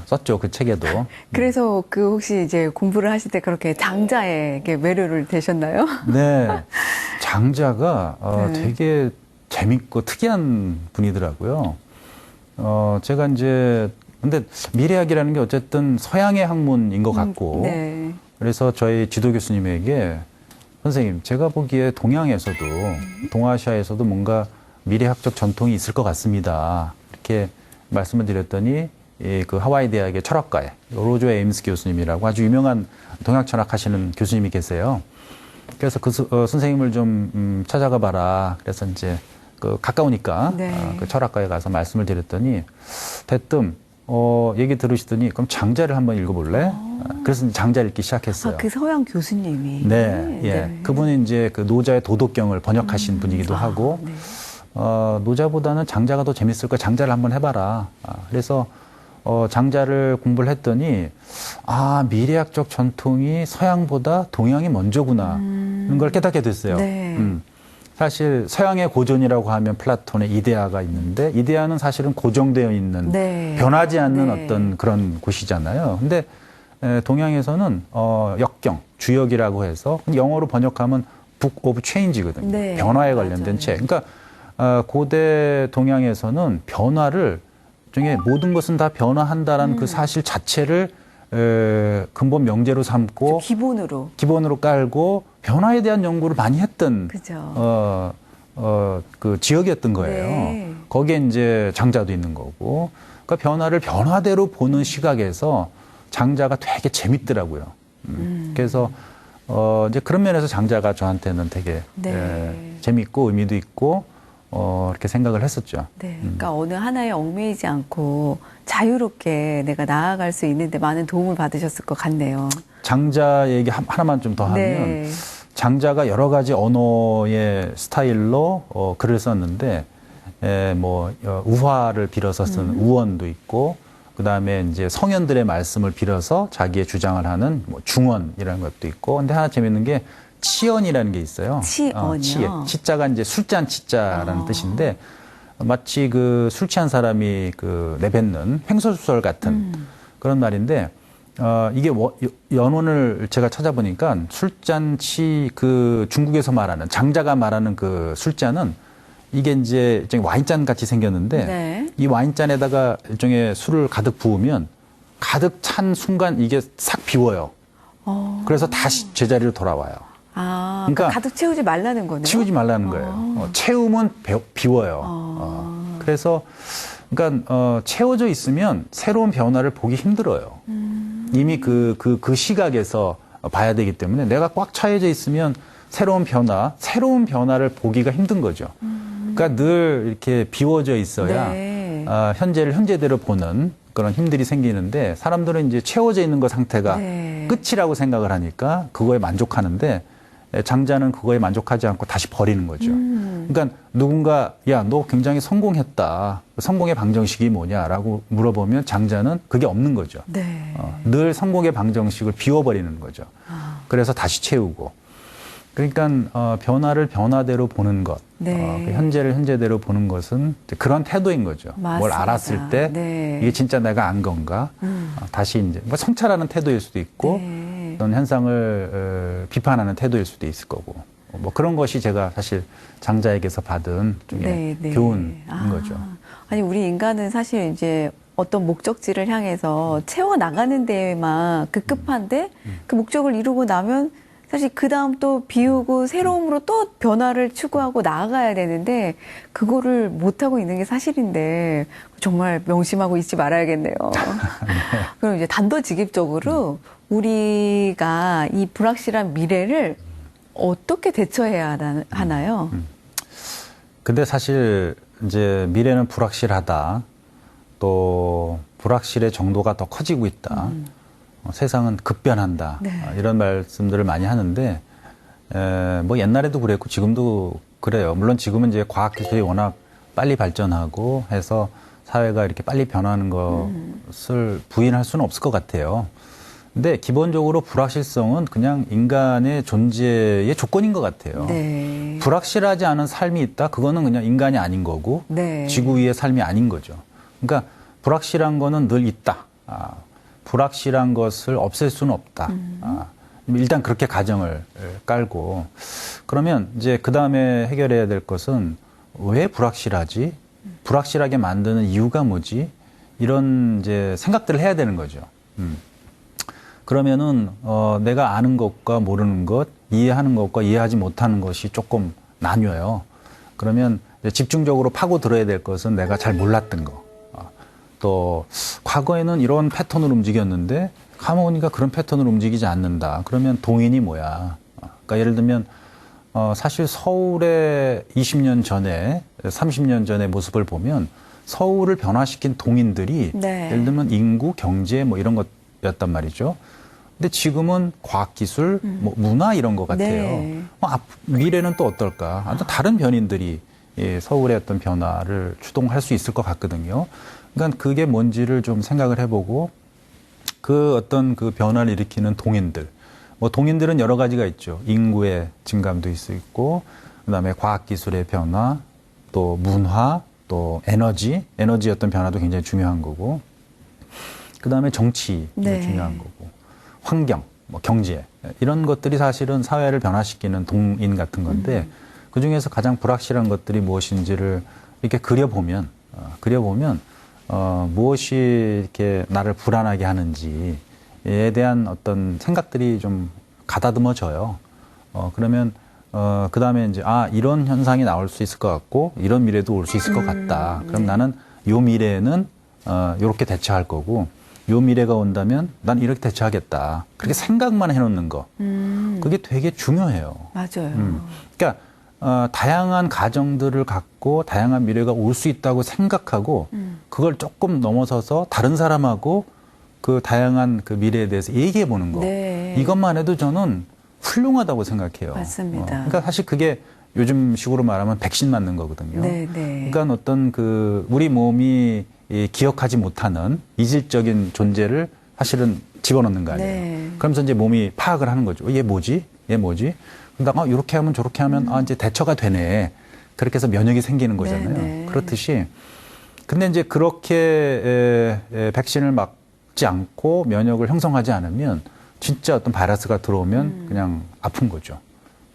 썼죠. 그 책에도. 그래서 그 혹시 이제 공부를 하실 때 그렇게 장자에게 매료를 되셨나요? 네. 장자가 네. 되게 재밌고 특이한 분이더라고요. 제가 이제 근데 미래학이라는 게 어쨌든 서양의 학문인 것 같고 네. 그래서 저희 지도 교수님에게 선생님 제가 보기에 동양에서도 동아시아에서도 뭔가 미래학적 전통이 있을 것 같습니다. 이렇게 말씀을 드렸더니 그 하와이 대학의 철학가에 로저 에임스 교수님이라고 아주 유명한 동양 철학 하시는 교수님이 계세요. 그래서 그 선생님을 좀 찾아가 봐라. 그래서 이제 가까우니까 네. 그 철학가에 가서 말씀을 드렸더니 대뜸 얘기 들으시더니 그럼 장자를 한번 읽어볼래? 그래서 이제 장자 읽기 시작했어요. 그 서양 교수님이. 네, 예. 네. 그분이 이제 그 노자의 도덕경을 번역하신 분이기도 하고 네. 노자보다는 장자가 더 재밌을 거야. 장자를 한번 해봐라. 그래서 장자를 공부를 했더니 미래학적 전통이 서양보다 동양이 먼저구나 이런 걸 깨닫게 됐어요. 네. 사실 서양의 고전이라고 하면 플라톤의 이데아가 있는데 이데아는 사실은 고정되어 있는 네. 변하지 않는 네. 어떤 그런 곳이잖아요. 근데 동양에서는 역경, 주역이라고 해서 영어로 번역하면 북 오브 체인지거든요. 네. 변화에 관련된 맞아요. 책. 그러니까 고대 동양에서는 변화를 중에 모든 것은 다 변화한다라는 그 사실 자체를 근본 명제로 삼고 기본으로 깔고 변화에 대한 연구를 많이 했던 그죠. 그 지역이었던 거예요. 네. 거기에 이제 장자도 있는 거고. 그러니까 변화를 변화대로 보는 시각에서 장자가 되게 재밌더라고요. 그래서 이제 그런 면에서 장자가 저한테는 되게 네. 재밌고 의미도 있고 이렇게 생각을 했었죠. 네. 그러니까 어느 하나에 얽매이지 않고 자유롭게 내가 나아갈 수 있는데 많은 도움을 받으셨을 것 같네요. 장자 얘기 하나만 좀 더 하면 네. 장자가 여러 가지 언어의 스타일로 글을 썼는데 우화를 빌어서 쓴 우원도 있고 그다음에 이제 성현들의 말씀을 빌어서 자기의 주장을 하는 뭐 중언이라는 것도 있고 근데 하나 재밌는 게 치언이라는 게 있어요. 치언이요? 치자가 이제 술잔 치자라는 뜻인데 마치 그 술 취한 사람이 그 내뱉는 횡설수설 같은 그런 말인데 이게 연원을 제가 찾아보니까 술잔치 그 중국에서 말하는 장자가 말하는 그 술잔은 이게 이제 와인잔 같이 생겼는데 네. 이 와인잔에다가 일종의 술을 가득 부으면 가득 찬 순간 이게 싹 비워요. 그래서 다시 제자리로 돌아와요. 그러니까 가득 채우지 말라는 거네요. 채우지 말라는 거예요. 채우면 비워요. 그래서 그러니까 채워져 있으면 새로운 변화를 보기 힘들어요. 이미 그 시각에서 봐야 되기 때문에 내가 꽉 차여져 있으면 새로운 변화를 보기가 힘든 거죠. 그러니까 늘 이렇게 비워져 있어야 네. 현재를 현재대로 보는 그런 힘들이 생기는데 사람들은 이제 채워져 있는 것 상태가 네. 끝이라고 생각을 하니까 그거에 만족하는데 장자는 그거에 만족하지 않고 다시 버리는 거죠. 그러니까 누군가 야, 너 굉장히 성공했다. 성공의 방정식이 뭐냐라고 물어보면 장자는 그게 없는 거죠. 네. 늘 성공의 방정식을 비워버리는 거죠. 그래서 다시 채우고. 그러니까 변화를 변화대로 보는 것, 네. 그 현재를 현재대로 보는 것은 그런 태도인 거죠. 맞습니다. 뭘 알았을 때 네. 이게 진짜 내가 안 건가? 다시 이제 뭐 성찰하는 태도일 수도 있고 네. 어떤 현상을 비판하는 태도일 수도 있을 거고 뭐 그런 것이 제가 사실 장자에게서 받은 중에 교훈인 거죠. 아니 우리 인간은 사실 이제 어떤 목적지를 향해서 채워 나가는 데에만 급급한데 그 목적을 이루고 나면 사실 그 다음 또 비우고 새로움으로 또 변화를 추구하고 나아가야 되는데 그거를 못하고 있는 게 사실인데 정말 명심하고 있지 말아야겠네요. 그럼 이제 단도직입적으로 우리가 이 불확실한 미래를 어떻게 대처해야 하나요? 근데 사실 이제 미래는 불확실하다. 또 불확실의 정도가 더 커지고 있다. 세상은 급변한다. 네. 이런 말씀들을 많이 하는데 뭐 옛날에도 그랬고 지금도 그래요. 물론 지금은 이제 과학기술이 워낙 빨리 발전하고 해서 사회가 이렇게 빨리 변하는 것을 부인할 수는 없을 것 같아요. 근데 기본적으로 불확실성은 그냥 인간의 존재의 조건인 것 같아요. 네. 불확실하지 않은 삶이 있다? 그거는 그냥 인간이 아닌 거고 네. 지구 위의 삶이 아닌 거죠. 그러니까 불확실한 거는 늘 있다. 불확실한 것을 없앨 수는 없다. 일단 그렇게 가정을 깔고 그러면 이제 그 다음에 해결해야 될 것은 왜 불확실하지? 불확실하게 만드는 이유가 뭐지? 이런 이제 생각들을 해야 되는 거죠. 그러면은 내가 아는 것과 모르는 것, 이해하는 것과 이해하지 못하는 것이 조금 나뉘어요. 그러면 이제 집중적으로 파고 들어야 될 것은 내가 잘 몰랐던 거. 또 과거에는 이런 패턴으로 움직였는데 가만 보니까 그런 패턴으로 움직이지 않는다. 그러면 동인이 뭐야? 그러니까 예를 들면 사실 서울의 20년 전에 30년 전의 모습을 보면 서울을 변화시킨 동인들이 네. 예를 들면 인구, 경제 뭐 이런 것이었단 말이죠. 근데 지금은 과학기술, 뭐 문화 이런 것 같아요. 네. 미래는 또 어떨까? 아주 다른 변인들이 서울의 어떤 변화를 추동할 수 있을 것 같거든요. 그러니까 그게 뭔지를 좀 생각을 해보고 그 어떤 그 변화를 일으키는 동인들. 뭐 동인들은 여러 가지가 있죠. 인구의 증감도 있을 수 있고, 그다음에 과학기술의 변화, 또 문화, 또 에너지 어떤 변화도 굉장히 중요한 거고, 그다음에 정치도 네. 중요한 거고, 환경, 뭐 경제 이런 것들이 사실은 사회를 변화시키는 동인 같은 건데 그 중에서 가장 불확실한 것들이 무엇인지를 이렇게 그려보면 무엇이 이렇게 나를 불안하게 하는지에 대한 어떤 생각들이 좀 가다듬어져요. 그러면 그 다음에 이제 이런 현상이 나올 수 있을 것 같고 이런 미래도 올 수 있을 것 같다. 그럼 나는 요 미래에는 이렇게 대처할 거고 요 미래가 온다면 난 이렇게 대처하겠다. 그렇게 생각만 해놓는 거. 그게 되게 중요해요. 맞아요. 그러니까 다양한 가정들을 갖고 다양한 미래가 올 수 있다고 생각하고 그걸 조금 넘어서서 다른 사람하고 그 다양한 그 미래에 대해서 얘기해 보는 거. 네. 이것만 해도 저는 훌륭하다고 생각해요. 맞습니다. 그러니까 사실 그게 요즘 식으로 말하면 백신 맞는 거거든요. 네, 네. 그러니까 어떤 우리 몸이 기억하지 못하는 이질적인 존재를 사실은 집어넣는 거 아니에요. 네. 그러면서 이제 몸이 파악을 하는 거죠. 얘 뭐지? 얘 뭐지? 그러다가 이렇게 하면 저렇게 하면 이제 대처가 되네. 그렇게 해서 면역이 생기는 거잖아요. 네, 네. 그렇듯이 근데 이제 그렇게 백신을 맞지 않고 면역을 형성하지 않으면 진짜 어떤 바이러스가 들어오면 그냥 아픈 거죠.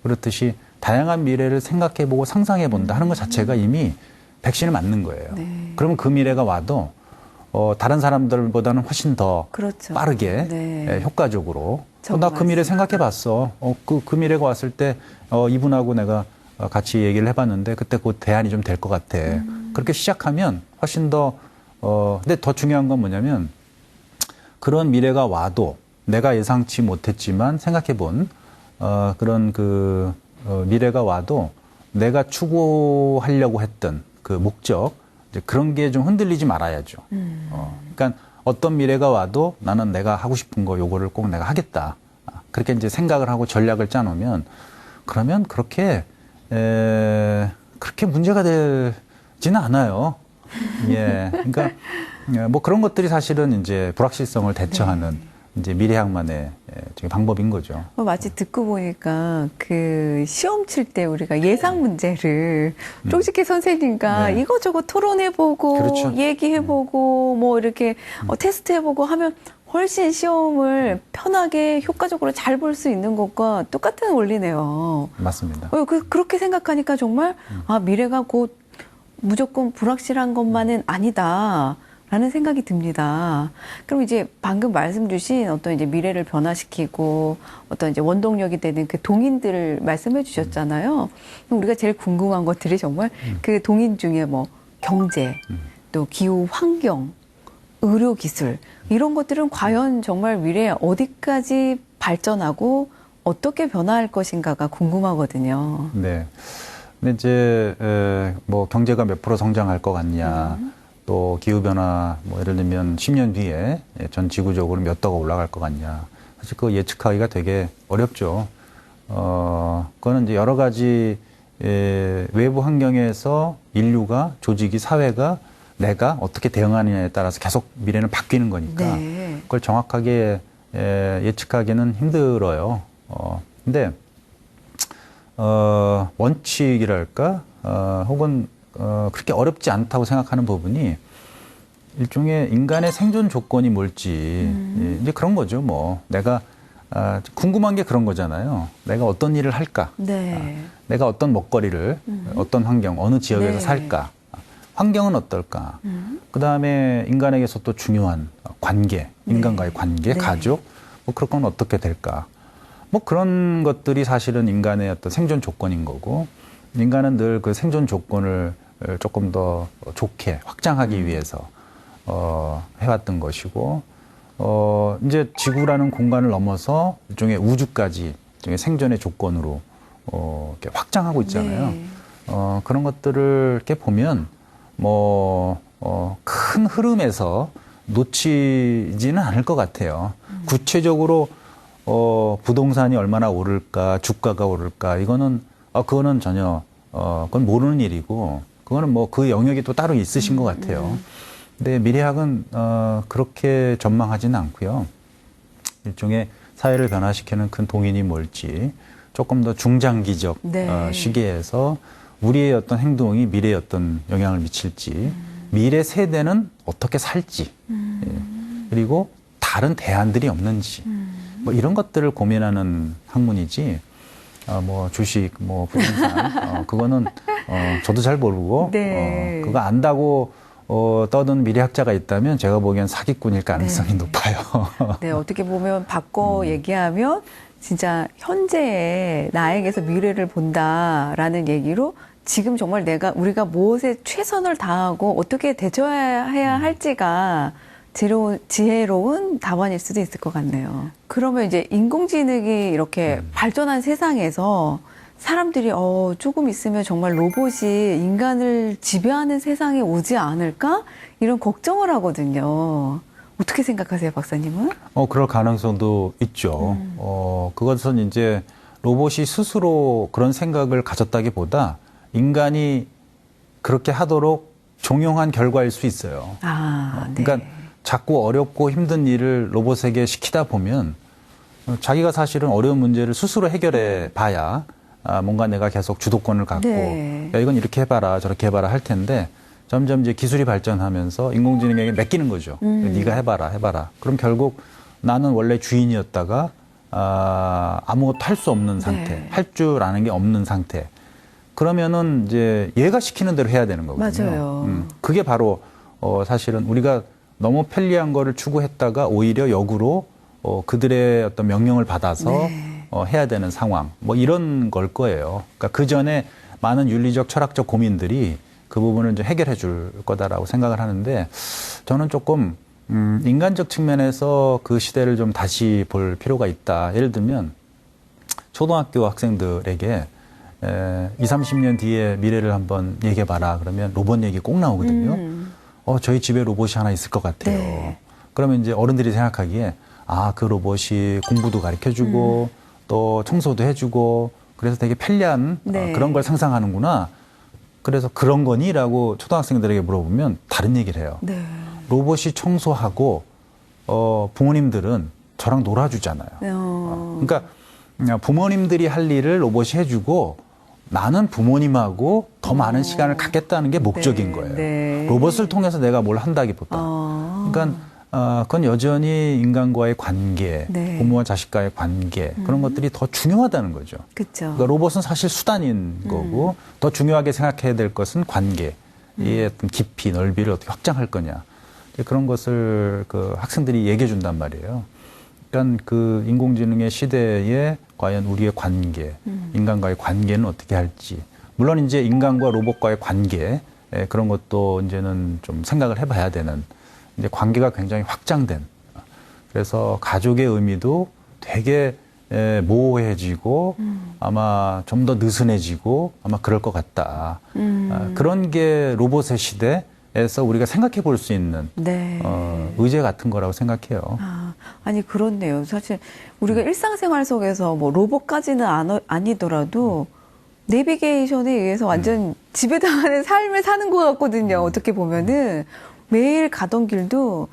그렇듯이 다양한 미래를 생각해보고 상상해본다 하는 것 자체가 이미 백신을 맞는 거예요. 네. 그러면 그 미래가 와도 다른 사람들보다는 훨씬 더 그렇죠. 빠르게 네. 효과적으로 정말 나 그 미래 생각해봤어. 그 미래가 왔을 때 이분하고 내가 같이 얘기를 해봤는데 그때 그 대안이 좀 될 것 같아. 그렇게 시작하면 훨씬 더 근데 더 중요한 건 뭐냐면 그런 미래가 와도 내가 예상치 못했지만 생각해본 그런 미래가 와도 내가 추구하려고 했던 그 목적 이제 그런 게 좀 흔들리지 말아야죠. 그러니까 어떤 미래가 와도 나는 내가 하고 싶은 거 요거를 꼭 내가 하겠다. 그렇게 이제 생각을 하고 전략을 짜놓으면 그러면 그렇게 문제가 되지는 않아요. 예. 그러니까 뭐 그런 것들이 사실은 이제 불확실성을 대처하는 이제 미래학만의 방법인 거죠. 마치 듣고 보니까 그 시험 칠 때 우리가 예상 문제를 쪽집게 선생님과 네. 이거저거 토론해보고 그렇죠. 얘기해보고 뭐 이렇게 테스트해보고 하면 훨씬 시험을 편하게 효과적으로 잘 볼 수 있는 것과 똑같은 원리네요. 맞습니다. 그렇게 생각하니까 정말 미래가 곧 무조건 불확실한 것만은 아니다. 라는 생각이 듭니다. 그럼 이제 방금 말씀 주신 어떤 이제 미래를 변화시키고 어떤 이제 원동력이 되는 그 동인들을 말씀해 주셨잖아요. 그럼 우리가 제일 궁금한 것들이 정말 그 동인 중에 뭐 경제, 또 기후 환경, 의료 기술 이런 것들은 과연 정말 미래에 어디까지 발전하고 어떻게 변화할 것인가가 궁금하거든요. 네. 근데 이제 뭐 경제가 몇 프로 성장할 것 같냐. 또 기후변화, 뭐 예를 들면 10년 뒤에 전 지구적으로 몇 도가 올라갈 것 같냐. 사실 그거 예측하기가 되게 어렵죠. 그거는 이제 여러 가지 외부 환경에서 인류가, 조직이, 사회가 내가 어떻게 대응하느냐에 따라서 계속 미래는 바뀌는 거니까 네. 그걸 정확하게 예측하기는 힘들어요. 근데 원칙이랄까, 혹은 그렇게 어렵지 않다고 생각하는 부분이 일종의 인간의 생존 조건이 뭘지 이제 그런 거죠. 뭐 내가 궁금한 게 그런 거잖아요. 내가 어떤 일을 할까? 네. 내가 어떤 먹거리를 어떤 환경, 어느 지역에서 네. 살까? 환경은 어떨까? 그 다음에 인간에게서 또 중요한 관계, 인간과의 관계, 네. 가족, 뭐 그런 건 어떻게 될까? 뭐 그런 것들이 사실은 인간의 어떤 생존 조건인 거고 인간은 늘 그 생존 조건을 조금 더 좋게 확장하기 위해서 해왔던 것이고 이제 지구라는 공간을 넘어서 일종의 우주까지 일종의 생존의 조건으로 이렇게 확장하고 있잖아요. 네. 그런 것들을 이렇게 보면 뭐 큰 흐름에서 놓치지는 않을 것 같아요. 구체적으로 부동산이 얼마나 오를까, 주가가 오를까 이거는 그거는 전혀 그건 모르는 일이고 그거는 뭐 그 영역이 또 따로 있으신 것 같아요. 근데 미래학은 그렇게 전망하지는 않고요. 일종의 사회를 변화시키는 큰 동인이 뭘지 조금 더 중장기적 네. 시기에서 우리의 어떤 행동이 미래에 어떤 영향을 미칠지 미래 세대는 어떻게 살지 예. 그리고 다른 대안들이 없는지 뭐 이런 것들을 고민하는 학문이지 뭐 주식, 뭐 부동산 그거는 저도 잘 모르고 네. 그거 안다고 떠든 미래학자가 있다면 제가 보기엔 사기꾼일 가능성이 네. 높아요. 네, 어떻게 보면 바꿔 얘기하면 진짜 현재의 나에게서 미래를 본다라는 얘기로 지금 정말 우리가 무엇에 최선을 다하고 어떻게 대처해야 할지가 지혜로운 답안일 수도 있을 것 같네요. 그러면 이제 인공지능이 이렇게 발전한 세상에서 사람들이 조금 있으면 정말 로봇이 인간을 지배하는 세상에 오지 않을까? 이런 걱정을 하거든요. 어떻게 생각하세요, 박사님은? 그럴 가능성도 있죠. 그것은 이제 로봇이 스스로 그런 생각을 가졌다기보다 인간이 그렇게 하도록 종용한 결과일 수 있어요. 네. 그러니까 자꾸 어렵고 힘든 일을 로봇에게 시키다 보면 자기가 사실은 어려운 문제를 스스로 해결해 봐야 뭔가 내가 계속 주도권을 갖고 네. 야, 이건 이렇게 해봐라 저렇게 해봐라 할 텐데 점점 이제 기술이 발전하면서 인공지능에게 맡기는 거죠. 네가 해봐라. 그럼 결국 나는 원래 주인이었다가 아무것도 할 수 없는 상태, 네. 할 줄 아는 게 없는 상태. 그러면은 이제 얘가 시키는 대로 해야 되는 거거든요. 맞아요. 그게 바로 사실은 우리가 너무 편리한 거를 추구했다가 오히려 역으로 그들의 어떤 명령을 받아서 네. 해야 되는 상황, 뭐 이런 걸 거예요. 그러니까 그 전에 많은 윤리적, 철학적 고민들이 그 부분을 이제 해결해 줄 거다라고 생각을 하는데 저는 조금 인간적 측면에서 그 시대를 좀 다시 볼 필요가 있다. 예를 들면 초등학교 학생들에게 20, 30년 뒤에 미래를 한번 얘기해봐라. 그러면 로봇 얘기 꼭 나오거든요. 저희 집에 로봇이 하나 있을 것 같아요. 네. 그러면 이제 어른들이 생각하기에 그 로봇이 공부도 가르쳐주고 또 청소도 해주고 그래서 되게 편리한 네. 그런 걸 상상하는구나. 그래서 그런 거니? 라고 초등학생들에게 물어보면 다른 얘기를 해요. 네. 로봇이 청소하고 부모님들은 저랑 놀아주잖아요. 그러니까 부모님들이 할 일을 로봇이 해주고 나는 부모님하고 더 많은 시간을 갖겠다는 게 목적인 네. 거예요. 네. 로봇을 통해서 내가 뭘 한다기보다. 그러니까 그건 여전히 인간과의 관계, 네. 부모와 자식과의 관계 그런 것들이 더 중요하다는 거죠. 그렇죠. 그러니까 로봇은 사실 수단인 거고 더 중요하게 생각해야 될 것은 관계, 이 어떤 깊이, 넓이를 어떻게 확장할 거냐. 그런 것을 그 학생들이 얘기해 준단 말이에요. 그러니까 그 인공지능의 시대에 과연 우리의 관계, 인간과의 관계는 어떻게 할지. 물론 이제 인간과 로봇과의 관계, 그런 것도 이제는 좀 생각을 해봐야 되는 이제 관계가 굉장히 확장된. 그래서 가족의 의미도 되게 모호해지고 아마 좀 더 느슨해지고 아마 그럴 것 같다. 그런 게 로봇의 시대에서 우리가 생각해 볼 수 있는 네. 의제 같은 거라고 생각해요. 아니 그렇네요. 사실 우리가 일상생활 속에서 뭐 로봇까지는 아니더라도 내비게이션에 의해서 완전 지배당하는 삶을 사는 것 같거든요. 어떻게 보면은 매일 가던 길도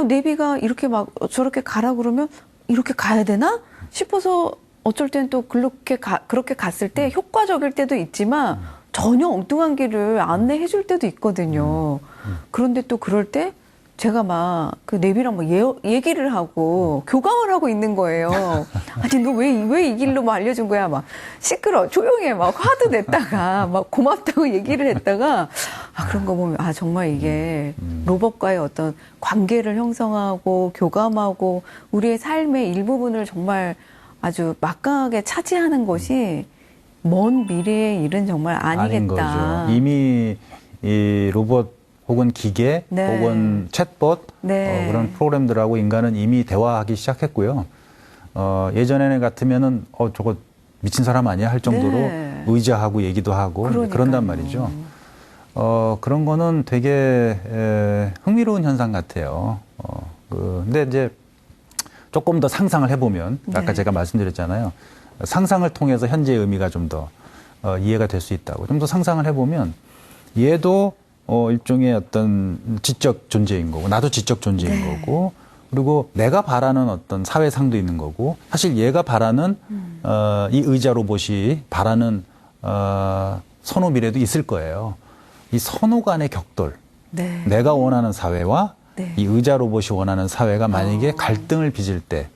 내비가 이렇게 막 저렇게 가라 그러면 이렇게 가야 되나 싶어서 어쩔 땐 또 그렇게 갔을 때 효과적일 때도 있지만 전혀 엉뚱한 길을 안내해 줄 때도 있거든요. 그런데 또 그럴 때 제가 막 그 내비랑 막 얘기를 하고 교감을 하고 있는 거예요. 아니 너 왜 이 길로 막 알려준 거야? 막 시끄러, 조용해, 막 화도 냈다가 막 고맙다고 얘기를 했다가 그런 거 보면 정말 이게 로봇과의 어떤 관계를 형성하고 교감하고 우리의 삶의 일부분을 정말 아주 막강하게 차지하는 것이 먼 미래의 일은 정말 아니겠다. 아닌 거죠. 이미 이 로봇 혹은 기계 네. 혹은 챗봇 네. 그런 프로그램들하고 인간은 이미 대화하기 시작했고요. 예전에는 같으면은 저거 미친 사람 아니야 할 정도로 네. 의지하고 얘기도 하고 그런단 말이죠. 그런 거는 되게 흥미로운 현상 같아요. 근데 이제 조금 더 상상을 해보면 아까 네. 제가 말씀드렸잖아요. 상상을 통해서 현재의 의미가 좀 더 이해가 될 수 있다고. 좀 더 상상을 해보면 얘도 일종의 어떤 지적 존재인 거고 나도 지적 존재인 네. 거고 그리고 내가 바라는 어떤 사회상도 있는 거고 사실 얘가 바라는 이 의자 로봇이 바라는 선호 미래도 있을 거예요. 이 선호 간의 격돌, 네. 내가 원하는 사회와 네. 이 의자 로봇이 원하는 사회가 만약에 갈등을 빚을 때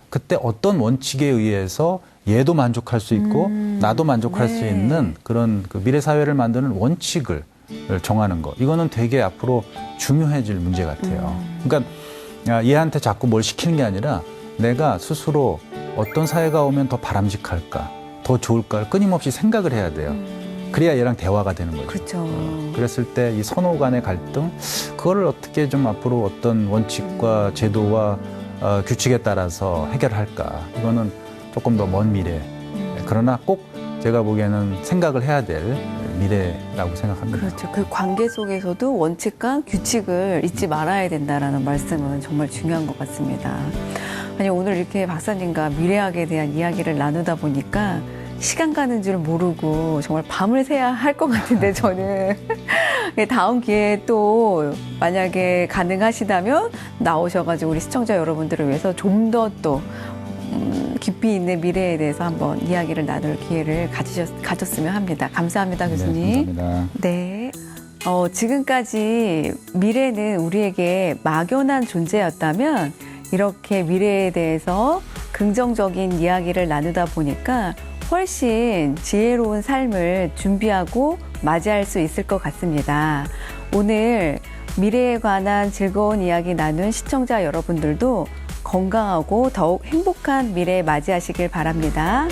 그때 어떤 원칙에 의해서 얘도 만족할 수 있고 나도 만족할 네. 수 있는 그런 그 미래 사회를 만드는 원칙을 정하는 거. 이거는 되게 앞으로 중요해질 문제 같아요. 그러니까 얘한테 자꾸 뭘 시키는 게 아니라 내가 스스로 어떤 사회가 오면 더 바람직할까, 더 좋을까를 끊임없이 생각을 해야 돼요. 그래야 얘랑 대화가 되는 거죠. 그렇죠. 그랬을 때 이 선호 간의 갈등, 그거를 어떻게 좀 앞으로 어떤 원칙과 제도와 규칙에 따라서 해결할까. 이거는 조금 더 먼 미래. 그러나 꼭 제가 보기에는 생각을 해야 될 미래라고 생각합니다. 그렇죠. 그 관계 속에서도 원칙과 규칙을 잊지 말아야 된다라는 말씀은 정말 중요한 것 같습니다. 아니, 오늘 이렇게 박사님과 미래학에 대한 이야기를 나누다 보니까 시간 가는 줄 모르고 정말 밤을 새야 할 것 같은데 저는 다음 기회에 또 만약에 가능하시다면 나오셔가지고 우리 시청자 여러분들을 위해서 좀 더 또 깊이 있는 미래에 대해서 한번 이야기를 나눌 기회를 가졌으면 합니다. 감사합니다, 교수님. 네, 감사합니다. 네. 지금까지 미래는 우리에게 막연한 존재였다면 이렇게 미래에 대해서 긍정적인 이야기를 나누다 보니까 훨씬 지혜로운 삶을 준비하고 맞이할 수 있을 것 같습니다. 오늘 미래에 관한 즐거운 이야기 나눈 시청자 여러분들도 건강하고 더욱 행복한 미래 맞이하시길 바랍니다.